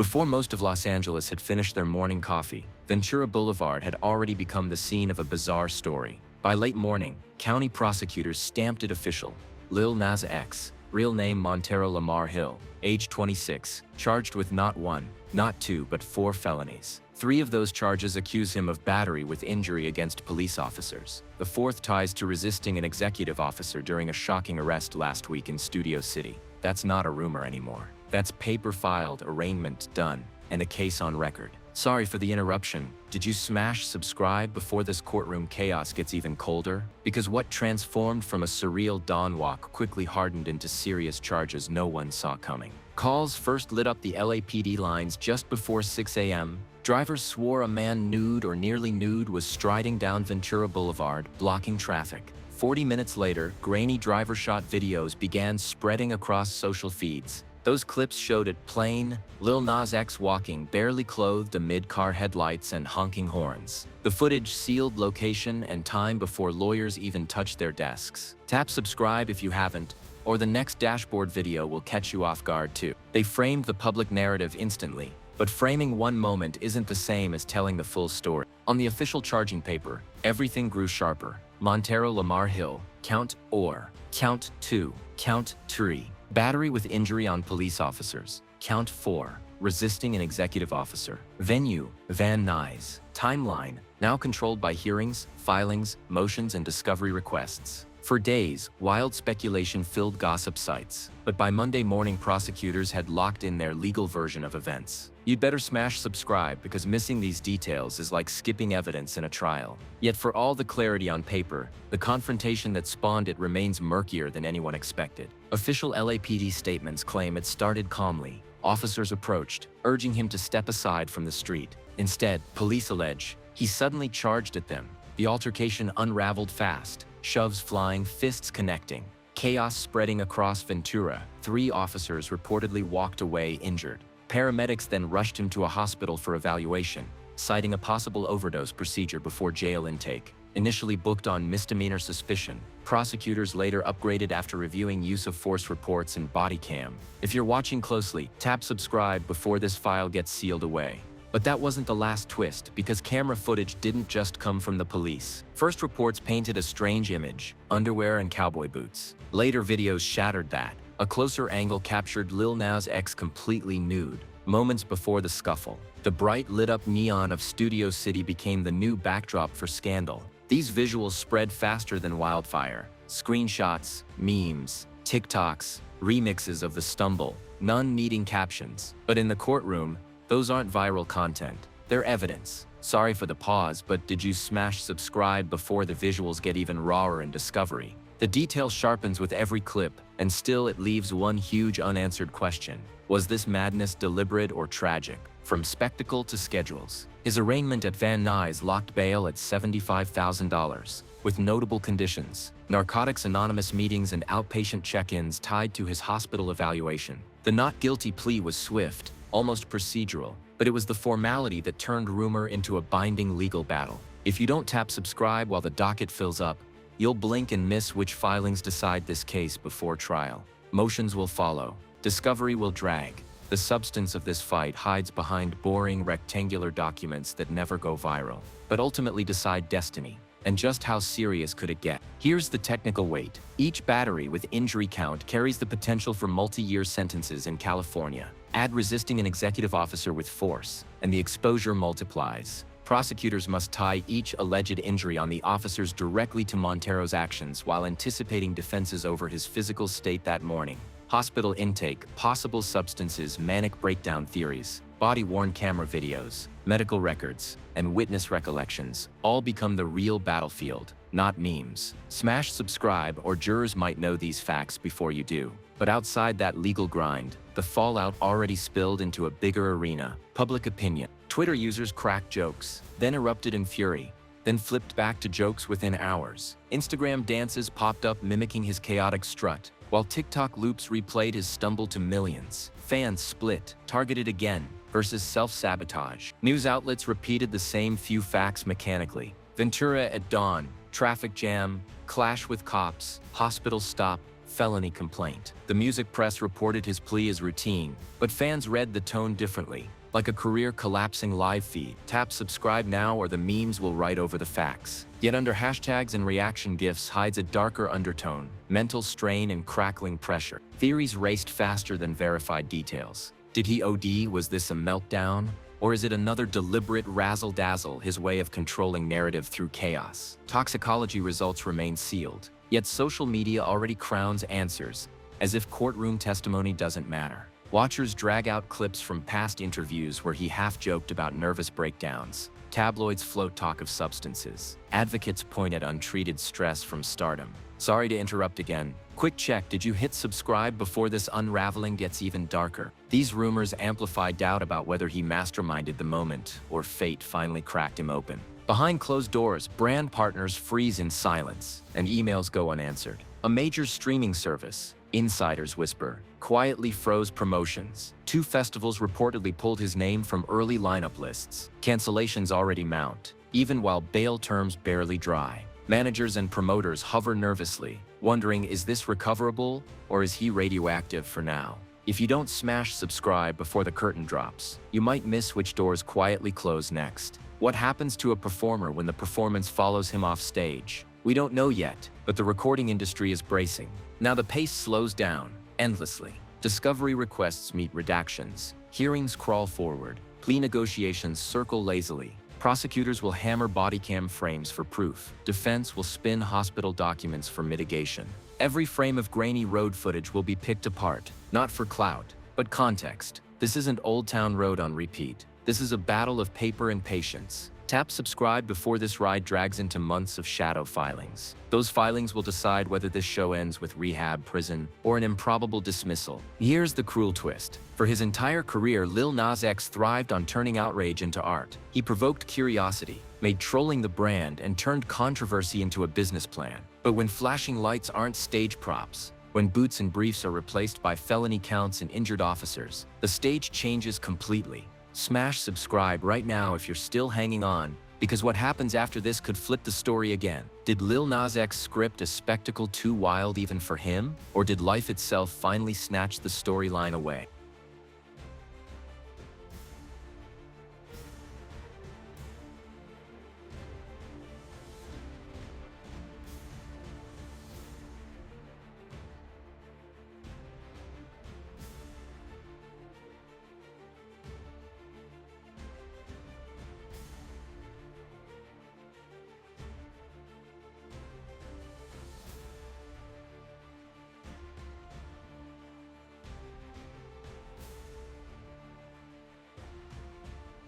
Before most of Los Angeles had finished their morning coffee, Ventura Boulevard had already become the scene of a bizarre story. By late morning, county prosecutors stamped it official. Lil Nas X, real name Montero Lamar Hill, age 26, charged with not one, not two, but 4 felonies. 3 of those charges accuse him of battery with injury against police officers. The 4th ties to resisting an executive officer during a shocking arrest last week in Studio City. That's not a rumor anymore. That's paper filed, arraignment done, and a case on record. Sorry for the interruption. Did you smash subscribe before this courtroom chaos gets even colder? Because what transformed from a surreal dawn walk quickly hardened into serious charges no one saw coming. Calls first lit up the LAPD lines just before 6 a.m. Drivers swore a man nude or nearly nude was striding down Ventura Boulevard, blocking traffic. 40 minutes later, grainy driver shot videos began spreading across social feeds. Those clips showed it plain, Lil Nas X walking barely clothed amid car headlights and honking horns. The footage sealed location and time before lawyers even touched their desks. Tap subscribe if you haven't, or the next dashboard video will catch you off guard too. They framed the public narrative instantly, but framing one moment isn't the same as telling the full story. On the official charging paper, everything grew sharper. Montero Lamar Hill, count or, count 2, count 3. Battery with injury on police officers. Count 4. Resisting an executive officer. Venue, Van Nuys. Timeline, now controlled by hearings, filings, motions, and discovery requests. For days, wild speculation filled gossip sites, but by Monday morning prosecutors had locked in their legal version of events. You'd better smash subscribe because missing these details is like skipping evidence in a trial. Yet for all the clarity on paper, the confrontation that spawned it remains murkier than anyone expected. Official LAPD statements claim it started calmly. Officers approached, urging him to step aside from the street. Instead, police allege, he suddenly charged at them. The altercation unraveled fast. Shoves flying, fists connecting. Chaos spreading across Ventura. 3 officers reportedly walked away injured. Paramedics then rushed him to a hospital for evaluation, citing a possible overdose procedure before jail intake. Initially booked on misdemeanor suspicion, prosecutors later upgraded after reviewing use of force reports and body cam. If you're watching closely, tap subscribe before this file gets sealed away. But that wasn't the last twist, because camera footage didn't just come from the police. First reports painted a strange image, underwear and cowboy boots. Later videos shattered that. A closer angle captured Lil Nas X completely nude, moments before the scuffle. The bright lit-up neon of Studio City became the new backdrop for scandal. These visuals spread faster than wildfire. Screenshots, memes, TikToks, remixes of the stumble, none needing captions. But in the courtroom, those aren't viral content, they're evidence. Sorry for the pause, but did you smash subscribe before the visuals get even rawer in discovery? The detail sharpens with every clip, and still it leaves one huge unanswered question. Was this madness deliberate or tragic? From spectacle to schedules. His arraignment at Van Nuys locked bail at $75,000, with notable conditions. Narcotics Anonymous meetings and outpatient check-ins tied to his hospital evaluation. The not guilty plea was swift, almost procedural, but it was the formality that turned rumor into a binding legal battle. If you don't tap subscribe while the docket fills up, you'll blink and miss which filings decide this case before trial. Motions will follow. Discovery will drag. The substance of this fight hides behind boring rectangular documents that never go viral, but ultimately decide destiny. And just how serious could it get? Here's the technical weight. Each battery with injury count carries the potential for multi-year sentences in California. Add resisting an executive officer with force, and the exposure multiplies. Prosecutors must tie each alleged injury on the officers directly to Montero's actions while anticipating defenses over his physical state that morning. Hospital intake, possible substances, manic breakdown theories, body-worn camera videos, medical records, and witness recollections all become the real battlefield, not memes. Smash subscribe or jurors might know these facts before you do. But outside that legal grind, the fallout already spilled into a bigger arena, public opinion. Twitter users cracked jokes, then erupted in fury, then flipped back to jokes within hours. Instagram dances popped up mimicking his chaotic strut, while TikTok loops replayed his stumble to millions. Fans split, targeted again, versus self-sabotage. News outlets repeated the same few facts mechanically. Ventura at dawn, traffic jam, clash with cops, hospital stop, felony complaint. The music press reported his plea as routine, but fans read the tone differently. Like a career collapsing live feed, tap subscribe now or the memes will write over the facts. Yet under hashtags and reaction gifs hides a darker undertone, mental strain and crackling pressure. Theories raced faster than verified details. Did he OD? Was this a meltdown? Or is it another deliberate razzle-dazzle, his way of controlling narrative through chaos? Toxicology results remain sealed, yet social media already crowns answers, as if courtroom testimony doesn't matter. Watchers drag out clips from past interviews where he half-joked about nervous breakdowns. Tabloids float talk of substances. Advocates point at untreated stress from stardom. Sorry to interrupt again. Quick check, did you hit subscribe before this unraveling gets even darker? These rumors amplify doubt about whether he masterminded the moment or fate finally cracked him open. Behind closed doors, brand partners freeze in silence, and emails go unanswered. A major streaming service, insiders whisper, quietly froze promotions. 2 festivals reportedly pulled his name from early lineup lists. Cancellations already mount, even while bail terms barely dry. Managers and promoters hover nervously, wondering, is this recoverable or is he radioactive for now? If you don't smash subscribe before the curtain drops, you might miss which doors quietly close next. What happens to a performer when the performance follows him off stage? We don't know yet, but the recording industry is bracing. Now the pace slows down, endlessly. Discovery requests meet redactions. Hearings crawl forward. Plea negotiations circle lazily. Prosecutors will hammer body cam frames for proof. Defense will spin hospital documents for mitigation. Every frame of grainy road footage will be picked apart, not for clout, but context. This isn't Old Town Road on repeat. This is a battle of paper and patience. Tap subscribe before this ride drags into months of shadow filings. Those filings will decide whether this show ends with rehab, prison, or an improbable dismissal. Here's the cruel twist. For his entire career, Lil Nas X thrived on turning outrage into art. He provoked curiosity, made trolling the brand, and turned controversy into a business plan. But when flashing lights aren't stage props, when boots and briefs are replaced by felony counts and injured officers, the stage changes completely. Smash subscribe right now if you're still hanging on, because what happens after this could flip the story again. Did Lil Nas X script a spectacle too wild even for him? Or did life itself finally snatch the storyline away?